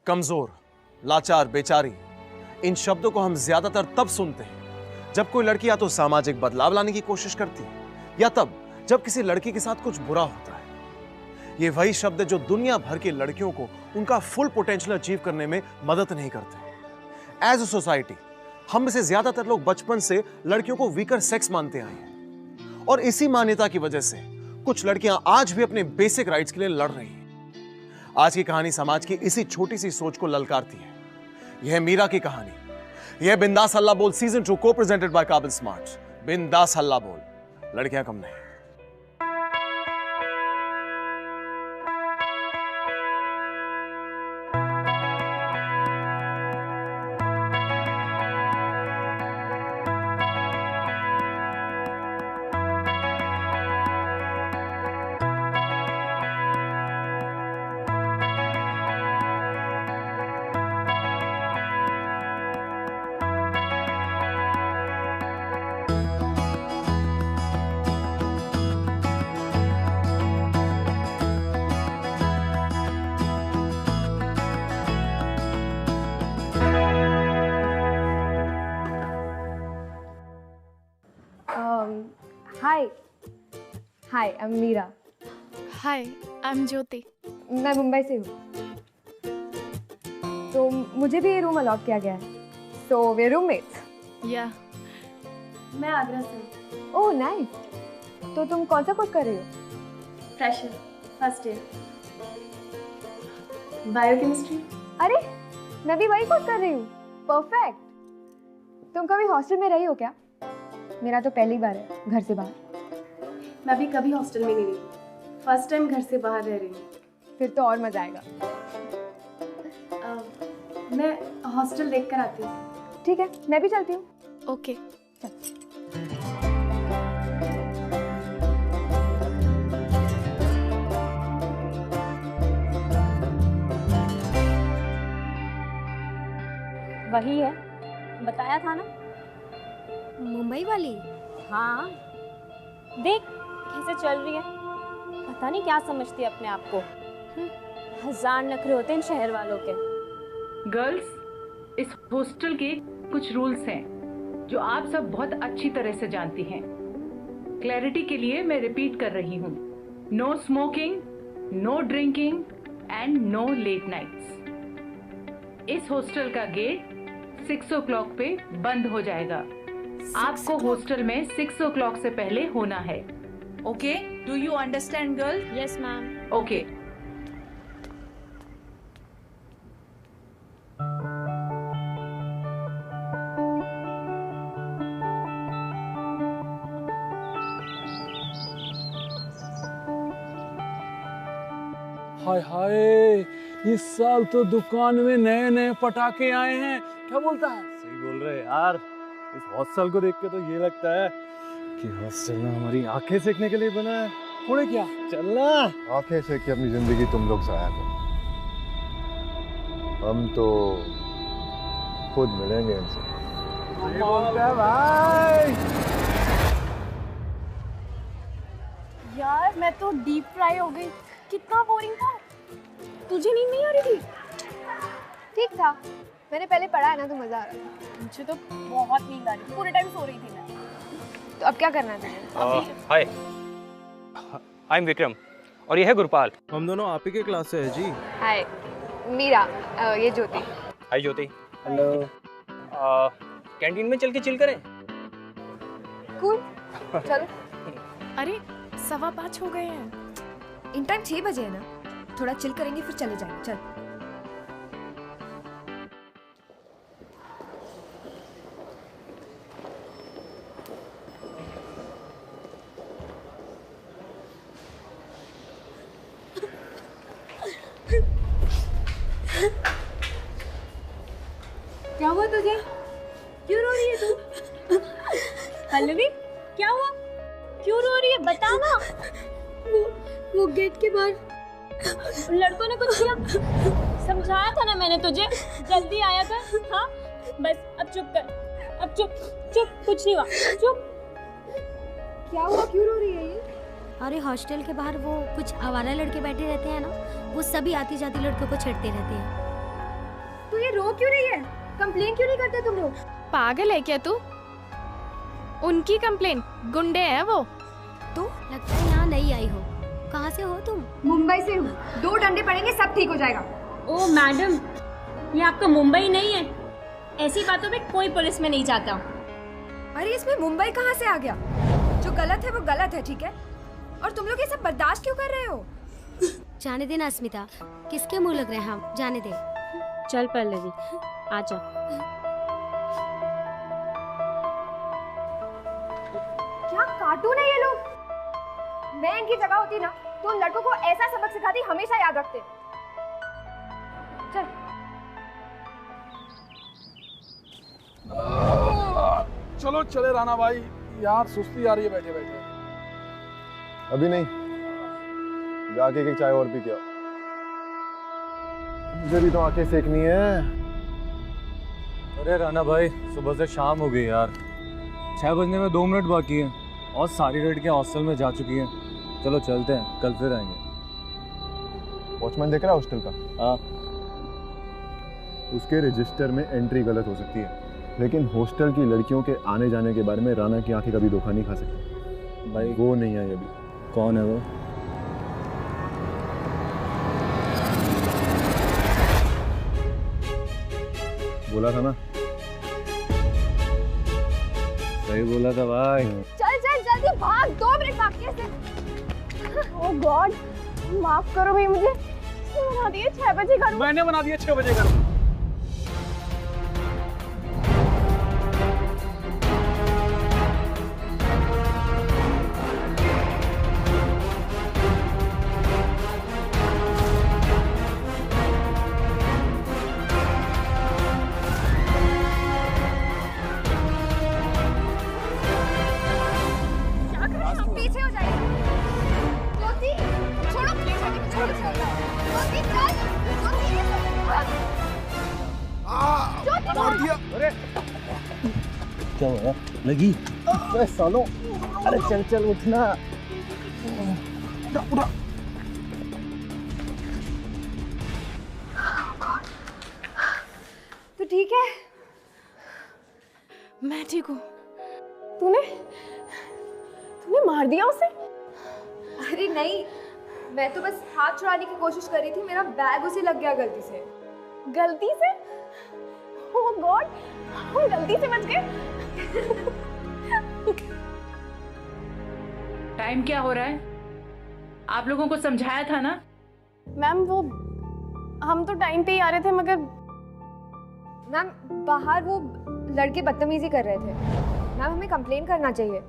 कमजोर, लाचार, बेचारी, इन शब्दों को हम ज्यादातर तब सुनते हैं जब कोई लड़की या तो सामाजिक बदलाव लाने की कोशिश करती है या तब जब किसी लड़की के साथ कुछ बुरा होता है। ये वही शब्द है जो दुनिया भर की लड़कियों को उनका फुल पोटेंशियल अचीव करने में मदद नहीं करते। एज अ सोसाइटी हम में से ज्यादातर लोग बचपन से लड़कियों को वीकर सेक्स मानते आए हैं और इसी मान्यता की वजह से कुछ लड़कियां आज भी अपने बेसिक राइट्स के लिए लड़ रही हैं। आज की कहानी समाज की इसी छोटी सी सोच को ललकारती है। यह मीरा की कहानी, यह बिंदास हल्ला बोल सीजन 2 को प्रेजेंटेड बाय काबिल स्मार्ट। बिंदास हल्ला बोल, लड़कियां कम नहीं। Hi, I am Meera. Hi, I am Jyoti. मैं मुंबई से हूँ, तो मुझे भी ये रूम अलॉट किया गया है। So we are roommates. या मैं आगरा से हूँ। Oh nice. तो तुम कौन सा कोर्स कर रही हो? Fresher, first year, biochemistry. अरे मैं भी वही कोर्स कर रही हूँ। परफेक्ट। तुम कभी हॉस्टल में रही हो क्या? मेरा तो पहली बार है घर से बाहर। मैं भी कभी हॉस्टल में नहीं रही, फर्स्ट टाइम घर से बाहर रह रही हूँ। फिर तो और मजा आएगा। मैं हॉस्टल देख कर आती हूँ। ठीक है, मैं भी चलती हूँ। ओके। वही है, बताया था ना, मुंबई वाली। हाँ देख कैसे चल रही है, पता नहीं क्या समझती है अपने आप को। हजार नखरे होते हैं इन शहर वालों के। गर्ल्स, इस हॉस्टल के कुछ रूल्स हैं जो आप सब बहुत अच्छी तरह से जानती हैं। क्लैरिटी के लिए मैं रिपीट कर रही हूँ। No smoking, no drinking and no late nights. इस हॉस्टल का गेट 6 o'clock पे बंद हो जाएगा। आपको हॉस्टल में 6 o'clock से पहले होना है। Okay, do you understand girl? Yes ma'am. Okay. Hi hi, इस साल तो दुकान में नए नए पटाखे आए हैं। क्या बोलता है? सही बोल रहे यार। इस हॉस्टल को देख के तो ये लगता है कि हॉस्टल में हमारी आंखें सेकने के लिए बना है। थोड़े क्या चलना, आंखें सेक के अपनी जिंदगी तुम लोग जाया करो, हम तो खुद मिलेंगे इनसे। सही बोलता है भाई। यार मैं तो डीप फ्राई हो गई, कितना बोरिंग था। तुझे नींद नहीं आ रही थी? ठीक था, मैंने पहले पढ़ा है ना, तो मजा आ रहा था। मुझे तो बहुत नींद आ रही थी, पूरे टाइम सो रही थी मैं। तो अब क्या करना है? हाय, आई एम विक्रम और ये है गुरपाल। हम दोनों आप ही के क्लास से है जी। हाय मीरा, ये ज्योति। हाय ज्योति। हेलो। कैंटीन में चल के चिल करें? कूल, चलो। अरे 5:15 हो गए हैं। इन टाइम 6 बजे है ना, थोड़ा चिल करेंगे फिर चले जाएंगे। चल। क्या हुआ तुझे? क्यों रो रही है तू? पल्लवी, क्या हुआ? क्यों रो रही है? बता ना। वो गेट के बाहर लड़कों ने कुछ किया? समझाया था ना मैंने तुझे, जल्दी आया कर। हाँ बस अब चुप कर, अब चुप चुप, कुछ नहीं हुआ, चुप। क्या हुआ, क्यों रो रही है ये? अरे हॉस्टल के बाहर वो कुछ आवारा लड़के बैठे रहते हैं ना, वो सभी आती जाती लड़कों को छेड़ते रहते हैं। तू ये रो क्यों रही है? कंप्लेन क्यों नहीं करते तुम लोग? पागल है क्या तू? उनकी कंप्लेन, गुंडे हैं वो। तो लगता है यहाँ नहीं आई हो। कहाँ से हो तुम? मुंबई से हूँ। 2 डंडे पड़ेंगे सब ठीक हो जाएगा। ओ मैडम, ये आपका मुंबई नहीं है। ऐसी बातों पे कोई पुलिस में नहीं जाता। अरे इसमें मुंबई कहाँ से आ गया? जो गलत है वो गलत है, ठीक है? और तुम लोग ये सब बर्दाश्त क्यों कर रहे हो? जाने दे ना स्मिता, किसके मुंह लग रहे हैं हम, जाने दे। चल पल्लवी, आजा। क्या कार्टून है ये लोग? मैं इनकी जगह होती ना तो उन लड़कों को ऐसा सबक सिखाती, हमेशा याद रखते। चल। चलो चले राणा भाई, यार सुस्ती आ रही है बैठे बैठे। अभी नहीं, जाके एक चाय और पी के आओ। मुझे भी तो आंखें सेकनी है। अरे राणा भाई, सुबह से शाम हो गई यार, 6 बजने में 2 मिनट बाकी हैं और सारी लड़कियां हॉस्टल में जा चुकी हैं। चलो चलते हैं, कल फिर आएंगे। वॉचमैन देख रहा है हॉस्टल का? हाँ। उसके रजिस्टर में एंट्री गलत हो सकती है, लेकिन हॉस्टल की लड़कियों के आने जाने के बारे में राणा की आंखें कभी धोखा नहीं खा सकती। भाई वो नहीं आई अभी। कौन है वो? बोला था ना, सही बोला था भाई। चल चल जल्दी भाग, 2 मिनट बाकी है। ओह गॉड, माफ करो भाई मुझे। बना दिए 6 बजे करूं। मैंने बना दिया 6 बजे करूं। पीछे हो जाइए। ज्योति, छोड़ो, छोड़ो, ज्योति चल, ज्योति मार दिया। अरे क्या हुआ? लगी? अरे सालो, अरे चल चल उठना। उठा। तू ठीक है? मैं ठीक हूँ। तूने मार दिया उसे? अरे नहीं, मैं तो बस हाथ छुड़ाने की कोशिश कर रही थी। मेरा बैग उसे लग गया गलती से। गलती से? ओह गॉड, हम गलती से बच गए। टाइम क्या हो रहा है? आप लोगों को समझाया था ना? मैम वो हम तो टाइम पे ही आ रहे थे, मगर मैम बाहर वो लड़के बदतमीजी कर रहे थे। मैम हमें कंप्लेन करना चाहिए।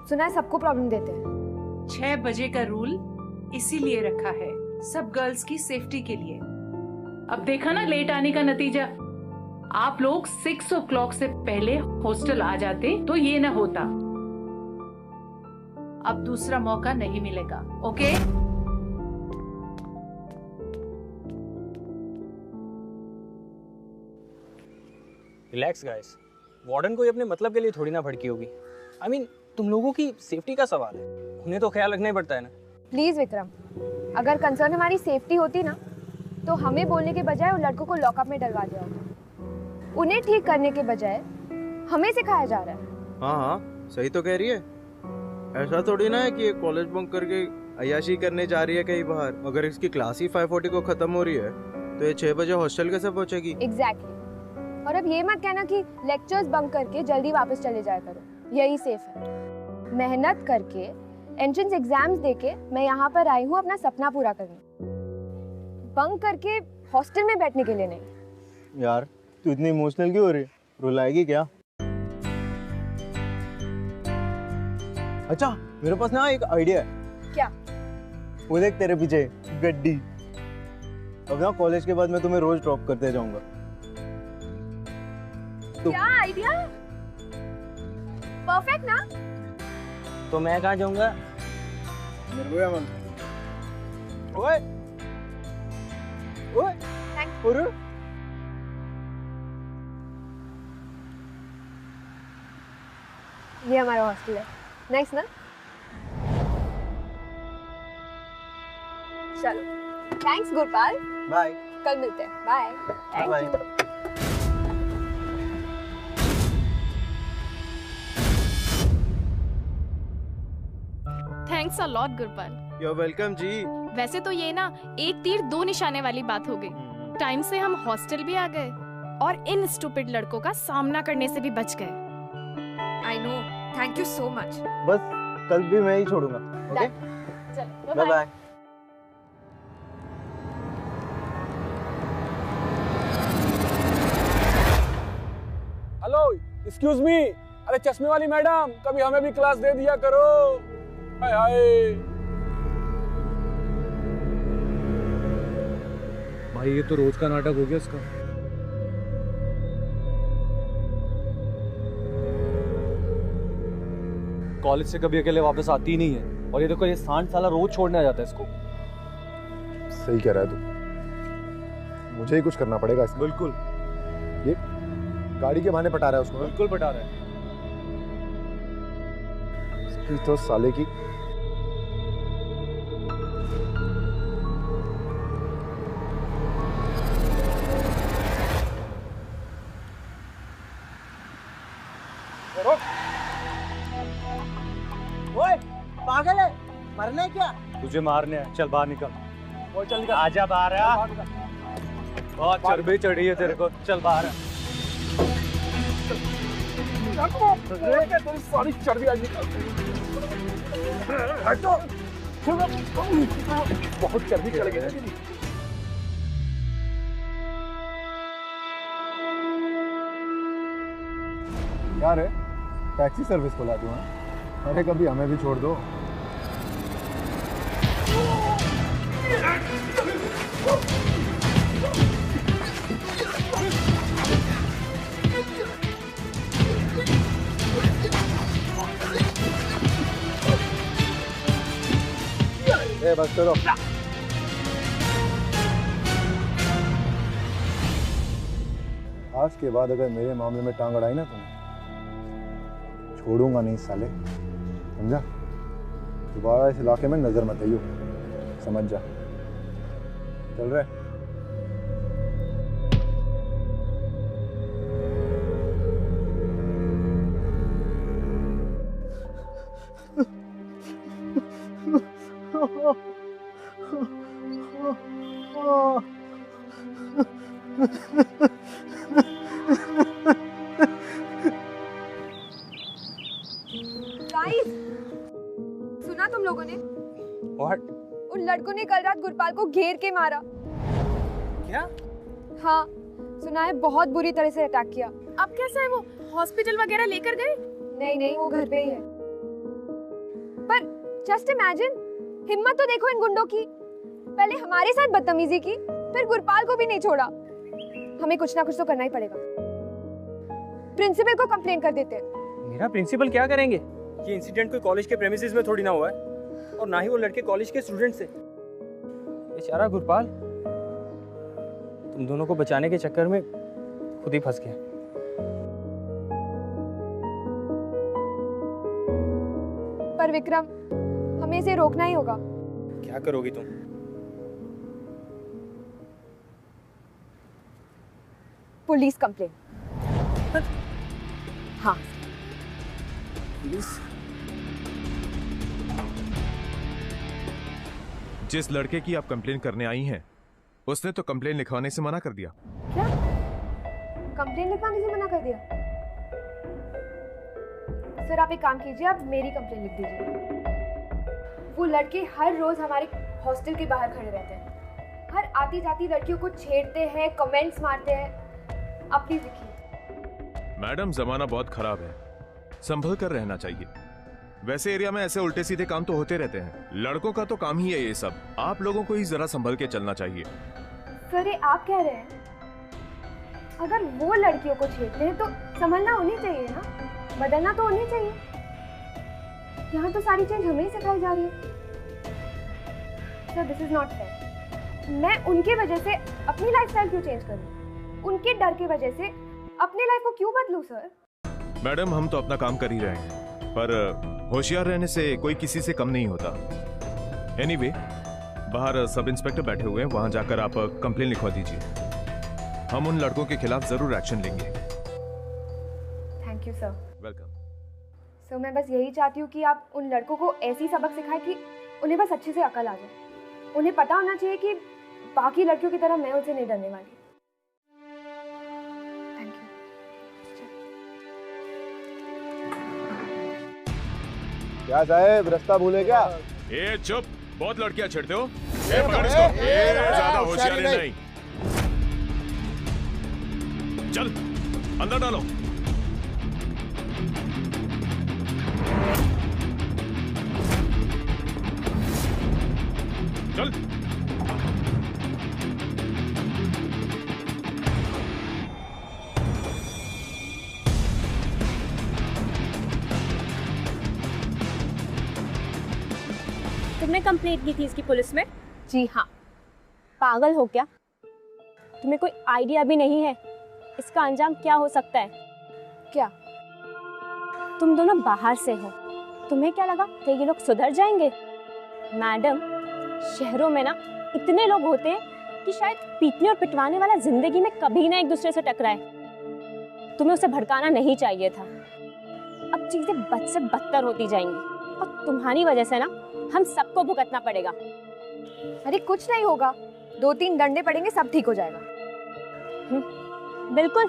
सुना है सबको प्रॉब्लम देते हैं। 6 बजे का रूल इसीलिए रखा है, सब गर्ल्स की सेफ्टी के लिए। अब देखा ना लेट आने का नतीजा। आप लोग 6 o'clock से पहले हॉस्टल आ जाते तो ये ना होता। अब दूसरा मौका नहीं मिलेगा, ओके? रिलैक्स गाइस, वार्डन कोई अपने मतलब के लिए थोड़ी ना भड़की होगी। I mean, तुम लोगों की सेफ्टी का सवाल है, उन्हें तो ख्याल रखना ही पड़ता है ना। प्लीज विक्रम, अगर कंसर्न हमारी सेफ्टी होती ना तो हमें बोलने के बजाय उन लड़कों को लॉकअप में डलवा दिया होता। उन्हें ठीक करने के बजाय हमें सिखाया जा रहा है। हाँ हाँ सही तो कह रही है। ऐसा थोड़ी ना है कि ये कॉलेज बंक करके अय्याशी करने जा रही है कहीं बाहर। अगर इसकी क्लास ही 5:40 को खत्म हो रही है तो ये 6 बजे हॉस्टल कैसे पहुंचेगी? एग्जैक्टली। और अब ये मत कहना कि लेक्चर्स बंक करके जल्दी वापस चले जाया करो, यही सेफ है। मेहनत करके एंट्रेंस एग्जाम्स देके मैं यहाँ पर आई हूँ अपना सपना पूरा करने, बंक करके हॉस्टल में बैठने के लिए नहीं। यार तू इतनी इमोशनल क्यों हो रही है? रुलाएगी क्या? अच्छा मेरे पास ना एक आइडिया है। क्या? वो देख तेरे पीछे गड्डी। अब ना कॉलेज के बाद मैं तुम्हें रोज ड्रॉप करते जाऊंगा। क्या आइडिया? परफेक्ट ना? तो मैं कहाँ जाऊंगा? ओए ओए और ये हमारा हॉस्टल है। नाइस ना? चलो थैंक्स गुरपाल। बाय। कल मिलते हैं। Bye. Bye. Thanks a lot Gurpal. You are welcome ji. वैसे तो ये ना एक तीर दो निशाने वाली बात हो गई। टाइम से हम हॉस्टल भी आ गए और इन स्टूपिड लड़कों का सामना करने से भी बच गए। I know, thank you so much. बस कल भी मैं ही छोड़ूंगा। ओके, चलो bye bye. Hello, excuse me. अरे चश्मे वाली मैडम, कभी हमें भी क्लास दे दिया करो। हाय हाय। भाई ये तो रोज का नाटक हो गया इसका। कॉलेज से कभी अकेले वापस आती ही नहीं है, और ये देखो ये सांड साला रोज छोड़ने आ जाता है इसको। सही कह रहा है तू, मुझे ही कुछ करना पड़ेगा इसका। बिल्कुल। ये गाड़ी के बहाने पटा रहा है उसको। बिल्कुल पटा रहा है। इसकी तो साले की। ओए पागल है, मरना है क्या? तुझे मारने है, चल बाहर निकल। चल निकल। आजा बाहर आ। बहुत चर्बी चढ़ी है तेरे को, चल बाहर आ। तेरी सारी चर्बी आज निकाल। बहुत चर्बी चढ़ गई तेरी। यार है, टैक्सी सर्विस खोला तू? अरे कभी हमें भी छोड़ दो। ए बस करो। आज के बाद अगर मेरे मामले में टांग अड़ाई ना तुमने, छोड़ूंगा नहीं साले, समझा? दोबारा इस इलाके में नजर मत आइयो, समझ जा। चल रहे? सुना तुम लोगों ने? What? उन लड़कों ने कल रात गुरपाल को घेर के मारा। क्या? हाँ, सुना है बहुत बुरी तरह से अटैक किया। अब कैसा है वो? हॉस्पिटल वगैरह लेकर गए? नहीं, वो घर पे ही है। पर जस्ट इमेजिन, हिम्मत तो देखो इन गुंडों की। पहले हमारे साथ बदतमीजी की, फिर गुरपाल को भी नहीं छोड़ा। हमें कुछ ना कुछ तो करना ही पड़ेगा। प्रिंसिपल को कंप्लेन कर देते हैं। मेरा प्रिंसिपल क्या करेंगे? ये इंसिडेंट कोई कॉलेज के प्रेमिसेस में थोड़ी ना हुआ है, और ना ही वो लड़के कॉलेज के स्टूडेंट से। बेचारा गुरपाल तुम दोनों को बचाने के चक्कर में खुद ही फंस गया। पर विक्रम, हमें इसे रोकना ही होगा। क्या करोगी तुम? Police complain. हाँ, पुलिस? जिस लड़के की आप कंप्लेन करने आई हैं, उसने तो कंप्लेन लिखवाने से मना कर दिया। क्या? कंप्लेन लिखवाने से मना कर दिया? सर आप एक काम कीजिए, आप मेरी कंप्लेन लिख दीजिए। वो लड़के हर रोज हमारे हॉस्टल के बाहर खड़े रहते हैं, हर आती जाती लड़कियों को छेड़ते हैं, कमेंट्स मारते हैं। आप प्लीज लिखिए। मैडम, जमाना बहुत खराब है, संभल कर रहना चाहिए। वैसे एरिया में ऐसे उल्टे सीधे काम तो होते रहते हैं, लड़कों का तो काम ही है ये सब। आप लोगों को ही जरा संभल के चलना चाहिए। सर ये आप कह रहे हैं? अगर वो लड़कियों को छेड़ते हैं तो संभलना होनी चाहिए ना, बदलना तो होनी चाहिए। यहाँ तो सारी चीज हमें ही सिखाई जा रही है। Sir this is not fair. मैं उनकी वजह से अपनी लाइफस्टाइल क्यों चेंज करूँ? उनके डर की वजह से अपनी लाइफ को क्यों बदलूं सर? मैडम, हम तो अपना काम कर ही रहे हैं, पर होशियार रहने से कोई किसी से कम नहीं होता। एनीवे, बाहर सब इंस्पेक्टर बैठे हुए हैं, वहां जाकर आप कंप्लेन लिखवा दीजिए। हम उन लड़कों के खिलाफ जरूर एक्शन लेंगे। Thank you sir. वेलकम। तो मैं बस यही चाहती हूँ कि आप उन लड़कों को ऐसी सबक सिखाएं कि उन्हें बस अच्छे से अकल आ जाए। उन्हें पता होना चाहिए कि बाकी लड़कियों की तरह मैं उनसे नहीं डरने वाली। Thank you. क्या साहब, रास्ता भूले क्या? ए चुप, बहुत लड़कियां छेड़ते हो। ए पकड़ इसको। ए ज्यादा होशियारी नहीं। चल अंदर डालो। चल। तुमने कंप्लेंट की थी इसकी पुलिस में? जी हाँ। पागल हो क्या? तुम्हें कोई आइडिया भी नहीं है इसका अंजाम क्या हो सकता है? क्या तुम दोनों बाहर से हो, तुम्हें क्या लगा कि ये लोग सुधर जाएंगे? मैडम, शहरों में ना इतने लोग होते हैं कि शायद पीटने और पिटवाने वाला जिंदगी में कभी ना एक दूसरे से टकराए। तुम्हें उसे भड़काना नहीं चाहिए था। अब चीजें बद से बदतर होती जाएंगी और तुम्हारी वजह से ना हम सबको भुगतना पड़ेगा। अरे कुछ नहीं होगा, 2-3 डंडे पड़ेंगे, सब ठीक हो जाएगा। बिल्कुल।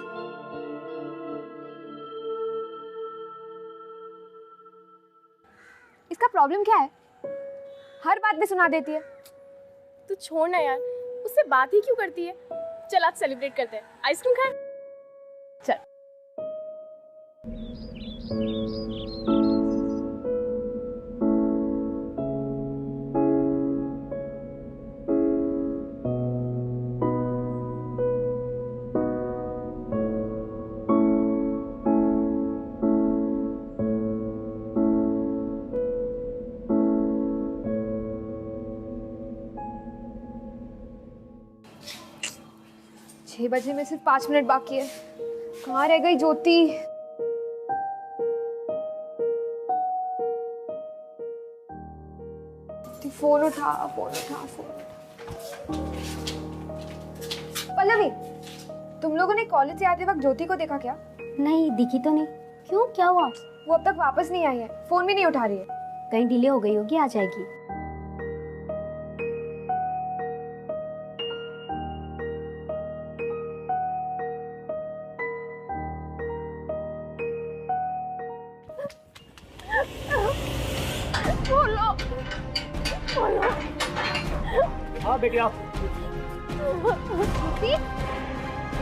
इसका प्रॉब्लम क्या है? हर बात में सुना देती है। तू छोड़ ना यार, उससे बात ही क्यों करती है? चल आज सेलिब्रेट करते हैं, आइसक्रीम खाएं? चल। 6 बजे में सिर्फ 5 मिनट बाकी है। कहाँ रह गई ज्योति? फोन उठा, फोन उठा, फोन उठा। पल्लवी, तुम लोगों ने कॉलेज से आते वक्त ज्योति को देखा क्या? नहीं, दिखी तो नहीं। क्यों, क्या हुआ? वो अब तक वापस नहीं आई है, फोन भी नहीं उठा रही है। कहीं डिले हो गई होगी, आ जाएगी। बोलो, बोलो। हाँ बेटी आओ।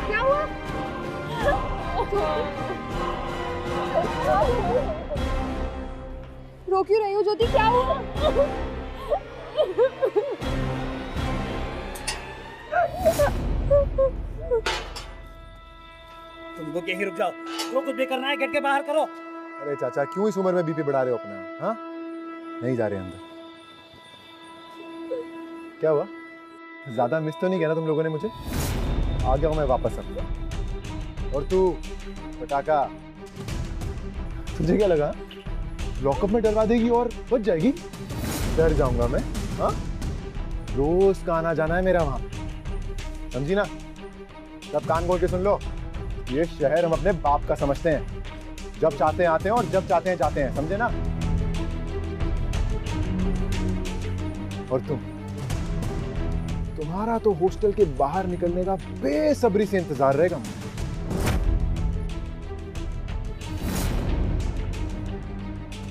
क्या हुआ? रो क्यों रही हो ज्योति? क्या हुआ? तुमको क्या ही, रुक जाओ। जो कुछ भी करना है गेट के बाहर करो। अरे चाचा, क्यों इस उम्र में बीपी बढ़ा रहे हो अपना? हाँ, नहीं जा रहे अंदर। क्या हुआ? ज्यादा मिस तो नहीं किया ना तुम लोगों ने मुझे? आ गया हूं मैं वापस अब। और तू पटाखा, तुझे क्या लगा लॉकअप में डरवा देगी और बच जाएगी? डर जाऊंगा मैं? हाँ, रोज का आना जाना है मेरा वहां, समझी ना? सब कान खोल के सुन लो, ये शहर हम अपने बाप का समझते हैं। जब चाहते हैं आते हैं और जब चाहते हैं जाते हैं, समझे ना? और तुम्हारा तो हॉस्टल के बाहर निकलने का बेसब्री से इंतजार रहेगा।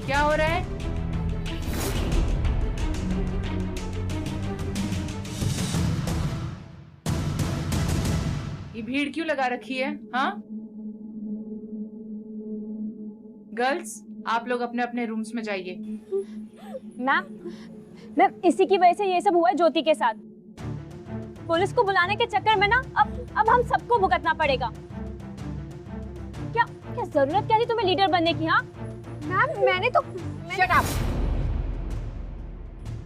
क्या हो रहा है? ये भीड़ क्यों लगा रखी है? हाँ गर्ल्स, आप लोग अपने अपने रूम्स में जाइए। मैम, इसी की वजह से ये सब हुआ है ज्योति के साथ। पुलिस को बुलाने के चक्कर में ना अब हम सबको भुगतना पड़ेगा। क्या जरूरत क्या थी तुम्हें लीडर बनने की? हाँ मैम, मैंने तो shut up.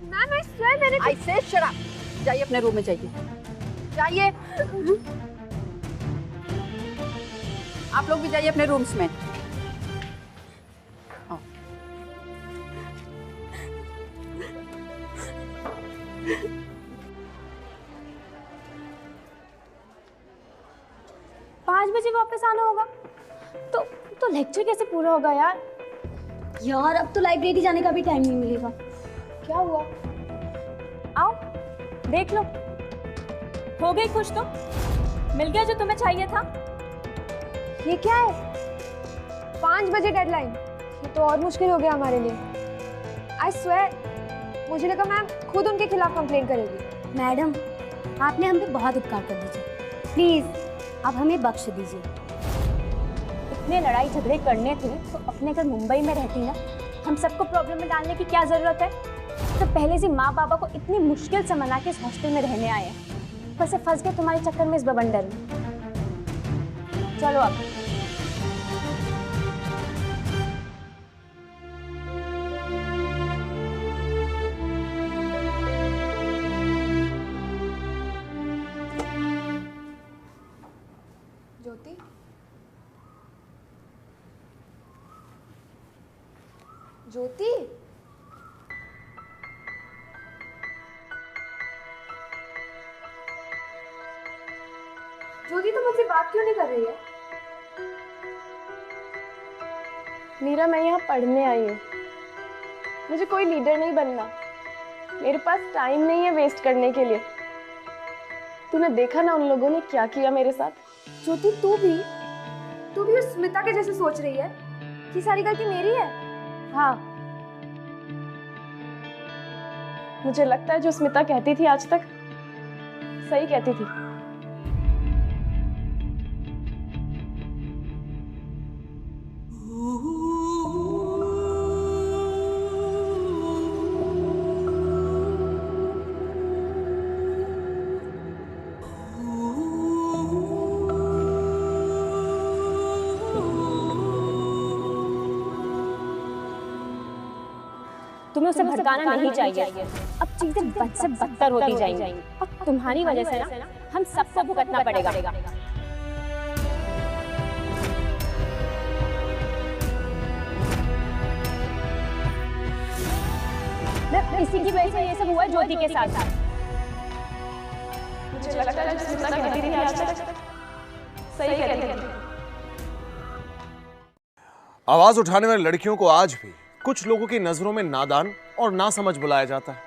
Ma'am, I swear मैंने आई से शट अप। जाइए अपने रूम में, जाइए जाइए। आप लोग भी जाइए अपने रूम्स में। पाँच बजे वापस आना होगा तो लेक्चर कैसे पूरा होगा यार? यार अब तो लाइब्रेरी जाने का भी टाइम नहीं मिलेगा। क्या हुआ? आओ देख लो, हो गई खुश तो? मिल गया जो तुम्हें चाहिए था? ये क्या है? 5 बजे डेडलाइन, ये तो और मुश्किल हो गया हमारे लिए। आई स्वेयर, मुझे लगा मैम खुद उनके खिलाफ कंप्लेंट करेगी। मैडम, आपने हम पे बहुत उपकार कर दीजिए, प्लीज आप हमें बख्श दीजिए। इतने लड़ाई झगड़े करने थे तो अपने घर मुंबई में रहती ना, हम सबको प्रॉब्लम में डालने की क्या जरूरत है? तो पहले से माँ बाबा को इतनी मुश्किल से मना के इस हॉस्टल में रहने आए हैं, बस फंस गए तुम्हारे चक्कर में इस बवंडर में। चलो अब ज्योति, ज्योति, ज्योति तुम मुझसे बात क्यों नहीं कर रही है? मीरा, मैं यहाँ पढ़ने आई हूँ, मुझे कोई लीडर नहीं बनना, मेरे पास टाइम नहीं है वेस्ट करने के लिए। तूने देखा ना उन लोगों ने क्या किया मेरे साथ। ज्योति तू भी उस स्मिता के जैसे सोच रही है कि सारी गलती मेरी है? हाँ, मुझे लगता है जो स्मिता कहती थी आज तक सही कहती थी। तुम्हें उसे भटकाना नहीं चाहिए। अब चीजें बद से बदतर होती जाएंगी और तुम्हारी वजह से ना हम सबको भुगतना पड़ेगा। इसी की वजह से ये सब हुआ ज्योति के साथ। मुझे लगता है जो स्मिता कहती थी आज तक सही कहती थी। आवाज उठाने वाली लड़कियों को आज भी कुछ लोगों की नजरों में नादान और नासमझ बुलाया जाता है।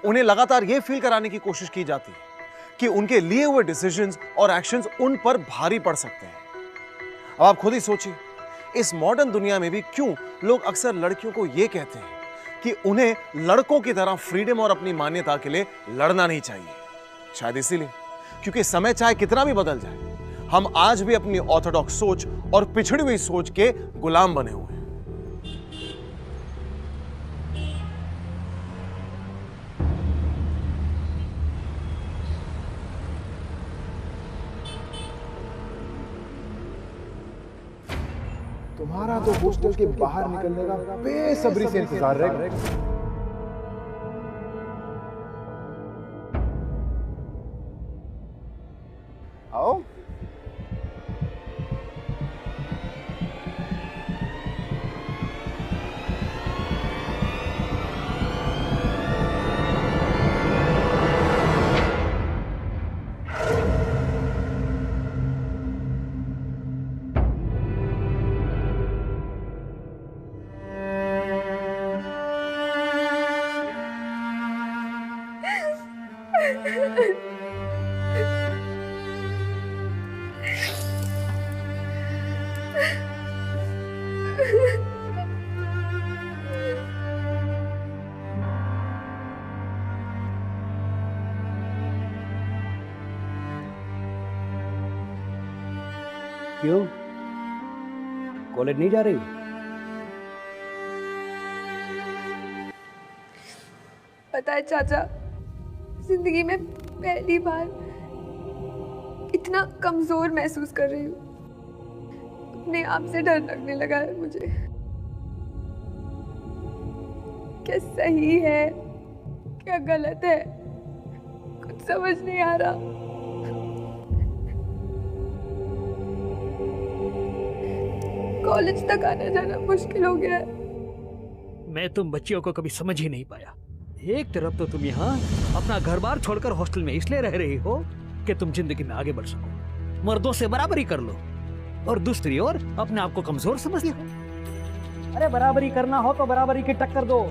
उन्हें लगातार यह फील कराने की कोशिश की जाती है कि उनके लिए हुए डिसीजंस और एक्शंस उन पर भारी पड़ सकते हैं। अब आप खुद ही सोचिए, इस मॉडर्न दुनिया में भी क्यों लोग अक्सर लड़कियों को यह कहते हैं कि उन्हें लड़कों की तरह फ्रीडम और अपनी मान्यता के लिए लड़ना नहीं चाहिए। शायद इसीलिए क्योंकि समय चाहे कितना भी बदल जाए, हम आज भी अपनी ऑर्थोडॉक्स सोच और पिछड़ी हुई सोच के गुलाम बने हुए हैं। तुम्हारा तो हॉस्टल के बाहर निकलने का बेसब्री से इंतजार रहेगा। आओ। क्यों कॉलेज नहीं जा रही? पता है चाचा, जिंदगी में पहली बार इतना कमजोर महसूस कर रही हूँ। अपने आप से डर लगने लगा है मुझे। क्या सही है, क्या गलत है, कुछ समझ नहीं आ रहा। कॉलेज तक आना जाना मुश्किल हो गया है। मैं तुम बच्चियों को कभी समझ ही नहीं पाया। एक तरफ तो तुम यहाँ अपना घर बार छोड़कर हॉस्टल में इसलिए रह रही हो कि तुम जिंदगी में आगे बढ़ सको, मर्दों से बराबरी कर लो, और दूसरी ओर अपने आप को कमजोर समझती हो। अरे बराबरी करना हो तो बराबरी की टक्कर दो।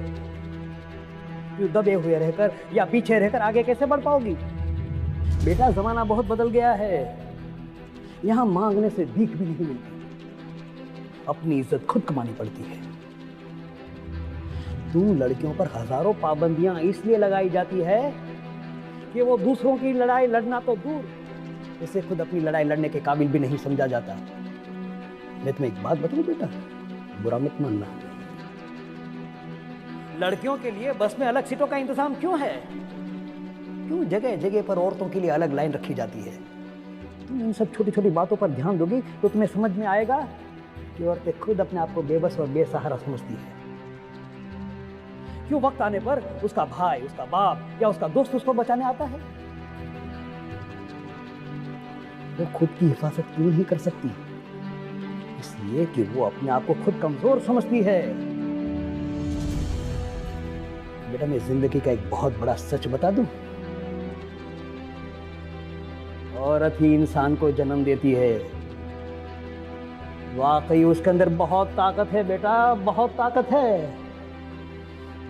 क्यों दबे हुए रहकर या पीछे रहकर आगे कैसे बढ़ पाओगी? बेटा जमाना बहुत बदल गया है, यहाँ मांगने से भीख भी नहीं मिलती, अपनी इज्जत खुद कमानी पड़ती है। तुम लड़कियों पर हजारों पाबंदियां इसलिए लगाई जाती है कि वो दूसरों की लड़ाई लड़ना तो दूर, उसे खुद अपनी लड़ाई लड़ने के काबिल भी नहीं समझा जाता। मैं तुम्हें एक बात बताऊं बेटा, बुरा मत मानना, लड़कियों के लिए बस में अलग सीटों का इंतजाम क्यों है? क्यों जगह जगह पर औरतों के लिए अलग लाइन रखी जाती है? तुम इन सब छोटी छोटी बातों पर ध्यान दोगी तो तुम्हें समझ में आएगा कि औरतें खुद अपने आप को बेबस और बेसहारा समझती है। क्यों वक्त आने पर उसका भाई, उसका बाप या उसका दोस्त उसको बचाने आता है? वो खुद की हिफाजत क्यों नहीं कर सकती? इसलिए कि वो अपने आप को खुद कमजोर समझती है। बेटा मैं जिंदगी का एक बहुत बड़ा सच बता दूं, औरत ही इंसान को जन्म देती है। वाकई उसके अंदर बहुत ताकत है बेटा, बहुत ताकत है।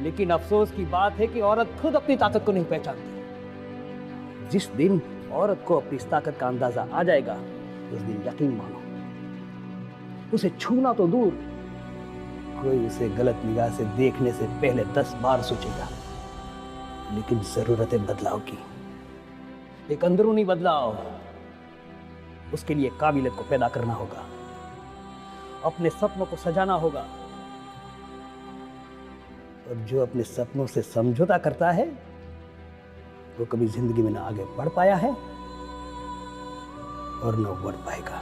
लेकिन अफसोस की बात है कि औरत खुद अपनी ताकत को नहीं पहचानती। जिस दिन औरत को अपनी इस ताकत का अंदाजा आ जाएगा, उस दिन यकीन मानो उसे छूना तो दूर, कोई उसे गलत निगाह से देखने से पहले 10 बार सोचेगा। लेकिन जरूरत है बदलाव की, एक अंदरूनी बदलाव। उसके लिए काबिलियत को पैदा करना होगा, अपने सपनों को सजाना होगा। और जो अपने सपनों से समझौता करता है वो कभी जिंदगी में ना आगे बढ़ पाया है और ना बढ़ पाएगा।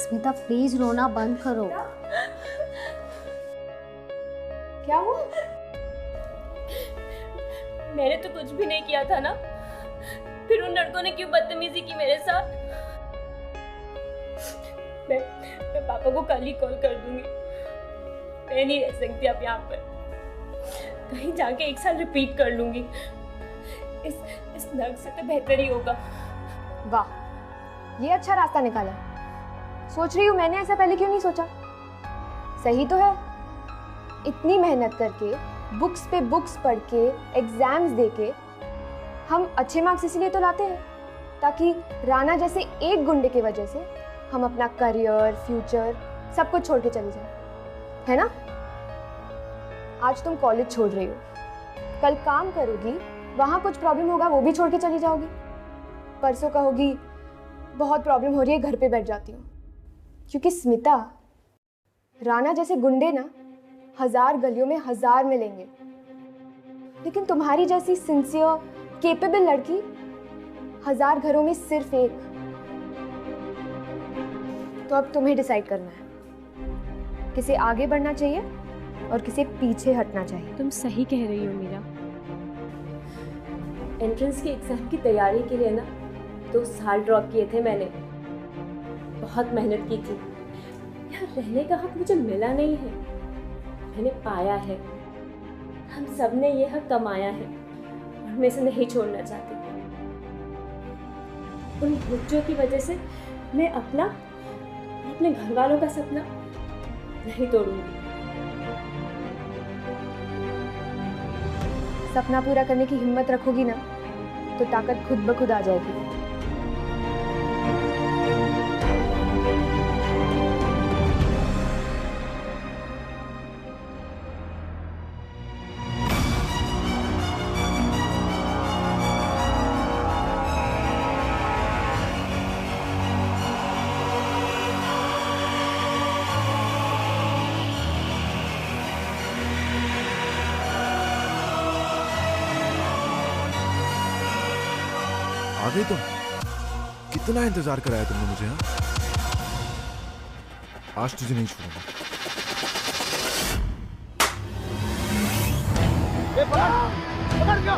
स्मिता प्लीज रोना बंद करो। क्या हुआ? मैंने तो कुछ भी नहीं किया था ना, फिर उन लड़कों ने क्यों बदतमीजी की मेरे साथ? मैं पापा को कल ही कॉल कर दूंगी। मैं नहीं रह सकती अब यहाँ पर, कहीं जाके एक साल रिपीट कर लूंगी। इस नर्क से तो बेहतर ही होगा। वाह, ये अच्छा रास्ता निकाला। सोच रही हूँ मैंने ऐसा पहले क्यों नहीं सोचा। सही तो है, इतनी मेहनत करके बुक्स पे बुक्स पढ़ के एग्जाम्स देके हम अच्छे मार्क्स इसलिए तो लाते हैं ताकि राना जैसे एक गुंडे की वजह से हम अपना करियर, फ्यूचर सब कुछ छोड़ के चले जाएं, है ना? आज तुम कॉलेज छोड़ रही हो, कल काम करोगी, वहाँ कुछ प्रॉब्लम होगा वो भी छोड़ के चली जाओगी। परसों कहोगी बहुत प्रॉब्लम हो रही है, घर पे बैठ जाती हूँ। क्योंकि स्मिता, राना जैसे गुंडे ना 1000 गलियों में 1000 मिलेंगे, लेकिन तुम्हारी जैसी सिंसियर, केपेबल लड़की 1000 घरों में सिर्फ एक। तो अब तुम्हें डिसाइड करना है, किसे आगे बढ़ना चाहिए और किसे पीछे हटना चाहिए। तुम सही कह रही हो मीरा। एंट्रेंस के एग्जाम की तैयारी के लिए ना 2 साल ड्रॉप किए थे मैंने, बहुत मेहनत की थी। यहाँ रहने का हक मुझे मिला नहीं है, मैंने पाया है। हम सब ने ये हक कमाया है और मैं इसे नहीं छोड़ना चाहती। उन बच्चों की वजह से मैं अपना और अपने घर वालों का सपना नहीं तोड़ूंगी। सपना पूरा करने की हिम्मत रखोगी ना तो ताकत खुद ब खुद आ जाएगी। आ गई तुम? कितना इंतजार कराया तुमने मुझे? हाँ, आज तुझे नहीं छोड़ूंगा। पकड़ गया।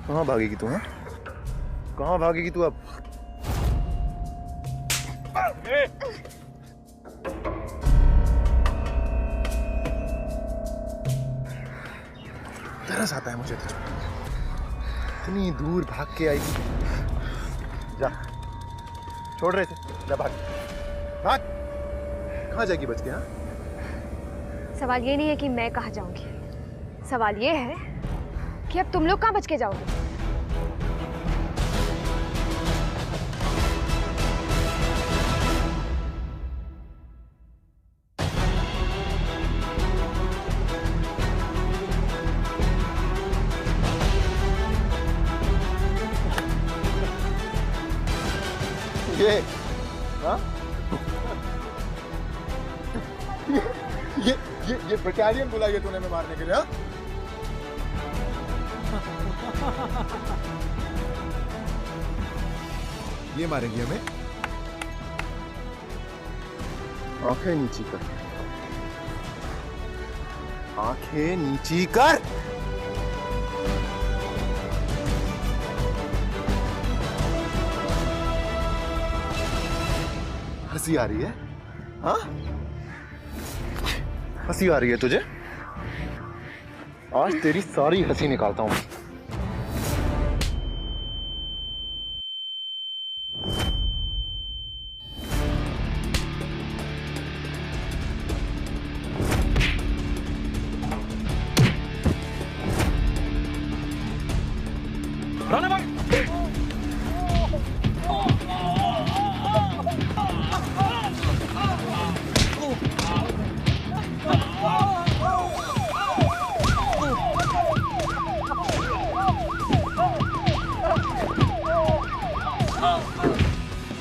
कहाँ भागेगी तू? हाँ, कहाँ भागेगी तू अब? तरस आता है मुझे तुझे। इतनी दूर भाग के आई। जा, छोड़ रहे थे, जा भाग भाग। कहाँ जाएगी बच के? हाँ, सवाल ये नहीं है कि मैं कहाँ जाऊंगी, सवाल ये है कि अब तुम लोग कहाँ बच के जाओगे। ये हाँ? ये बटालियन बुलाई है तूने हमें मारने के लिए? हाँ? ये मारेंगे हमें? आंखें नीची कर, आंखें नीची कर। हंसी आ रही है? हाँ, हंसी आ रही है तुझे? आज तेरी सारी हंसी निकालता हूं। राणा भाई,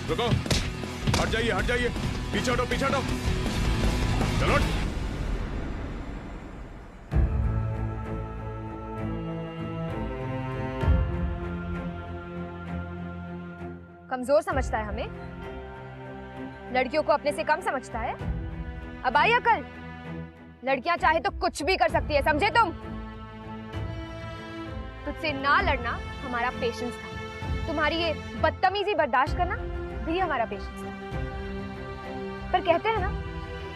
रुको, हट जाइए, पीछे हटो, चलो। कमजोर समझता है हमें, लड़कियों को अपने से कम समझता है। अब आई अकल, लड़कियां चाहे तो कुछ भी कर सकती है, समझे तुम? तुझसे ना लड़ना हमारा पेशेंस था, तुम्हारी ये बदतमीजी बर्दाश्त करना भी हमारा पेशेंस था। पर कहते हैं ना,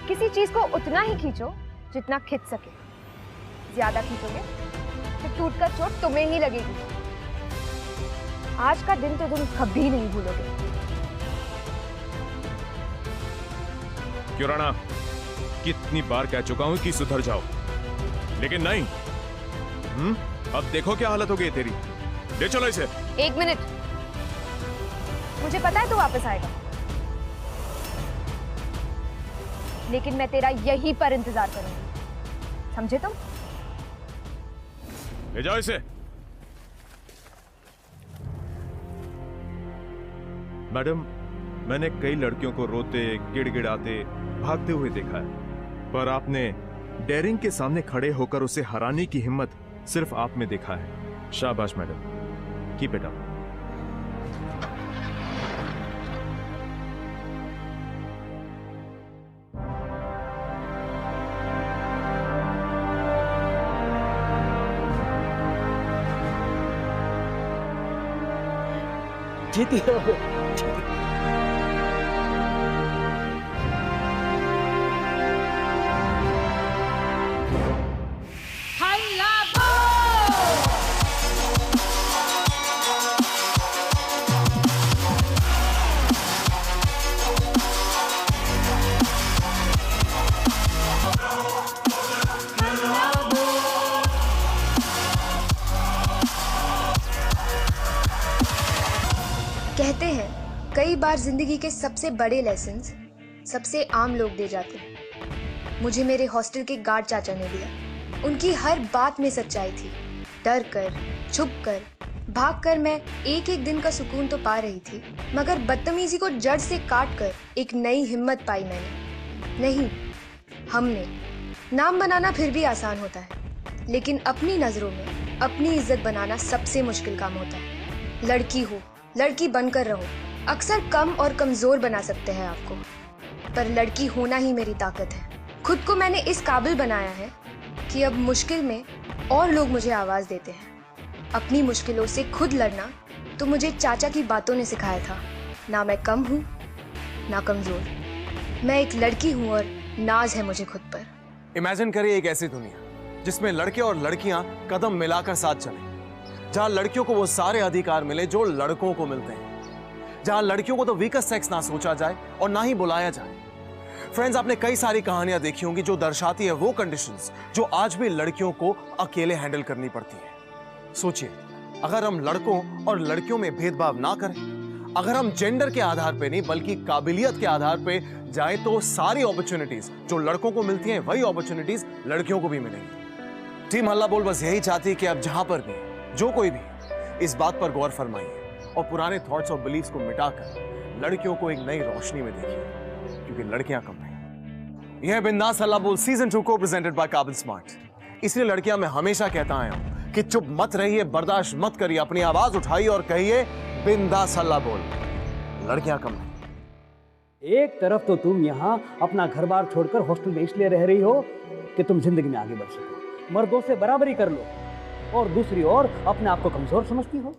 किसी चीज को उतना ही खींचो जितना खिंच सके। ज्यादा खींचोगे तो टूटकर चोट तुम्हें ही लगेगी। आज का दिन तो तुम कभी नहीं भूलोगे। क्यों राणा, कितनी बार कह चुका हूं कि सुधर जाओ, लेकिन नहीं। अब देखो क्या हालत हो गई तेरी। ले चलो इसे। 1 मिनट, मुझे पता है तू वापस आएगा। लेकिन मैं तेरा यहीं पर इंतजार करूंगी, समझे तुम? ले जाओ इसे। मैडम, मैंने कई लड़कियों को रोते, गिड़गिड़ाते, भागते हुए देखा है, पर आपने डेयरिंग के सामने खड़े होकर उसे हराने की हिम्मत सिर्फ आप में देखा है। शाबाश मैडम, कीप इट अप। जीती हो। कहते हैं कई बार जिंदगी के सबसे बड़े लेसन्स सबसे आम लोग दे जाते हैं। मुझे मेरे हॉस्टल के गार्ड चाचा ने दिया। उनकी हर बात में सच्चाई थी। डर कर, छुप कर, भाग कर मैं एक एक दिन का सुकून तो पा रही थी, मगर बदतमीजी को जड़ से काट कर एक नई हिम्मत पाई मैंने। नहीं, हमने। नाम बनाना फिर भी आसान होता है, लेकिन अपनी नजरों में अपनी इज्जत बनाना सबसे मुश्किल काम होता है। लड़की हो, लड़की बनकर रहो। अक्सर कम और कमजोर बना सकते हैं आपको, पर लड़की होना ही मेरी ताकत है। खुद को मैंने इस काबिल बनाया है कि अब मुश्किल में और लोग मुझे आवाज देते हैं। अपनी मुश्किलों से खुद लड़ना तो मुझे चाचा की बातों ने सिखाया था। ना मैं कम हूँ, ना कमजोर। मैं एक लड़की हूँ और नाज है मुझे खुद पर। इमेजिन करिए एक ऐसी दुनिया जिसमें लड़के और लड़कियां कदम मिलाकर साथ चलें, जहां लड़कियों को वो सारे अधिकार मिले जो लड़कों को मिलते हैं, जहां लड़कियों को तो वीकेस्ट सेक्स ना सोचा जाए और ना ही बुलाया जाए। फ्रेंड्स, आपने कई सारी कहानियां देखी होंगी जो दर्शाती है वो कंडीशंस जो आज भी लड़कियों को अकेले हैंडल करनी पड़ती है। सोचिए, अगर हम लड़कों और लड़कियों में भेदभाव ना करें, अगर हम जेंडर के आधार पे नहीं बल्कि काबिलियत के आधार पे जाए, तो सारी अपॉर्चुनिटीज जो लड़कों को मिलती हैं वही अपॉर्चुनिटीज लड़कियों को भी मिलेंगी। टीम हल्ला बोल बस यही चाहती है कि अब जहां पर भी जो कोई भी इस बात पर गौर फरमाइए और पुराने थॉट्स और बिलीफ्स को मिटाकर लड़कियों को एक नई रोशनी में देखिए, क्योंकि लड़कियां कम नहीं। यह बिंदास हल्ला बोल सीजन 2 को प्रेजेंटेड बाय कार्बन स्मार्ट। इसलिए लड़कियां मैं हमेशा कहता आया हूं कि चुप मत रहिए, बर्दाश्त मत करिए, अपनी आवाज उठाइए और कहिए बिंदास हल्ला बोल, लड़कियां कम नहीं। एक तरफ तो तुम यहाँ अपना घर बार छोड़कर हॉस्टल में इसलिए रह रही हो कि तुम जिंदगी में आगे बढ़ सको, मर्दों से बराबरी कर लो, और दूसरी ओर अपने आप को कमजोर समझती हो।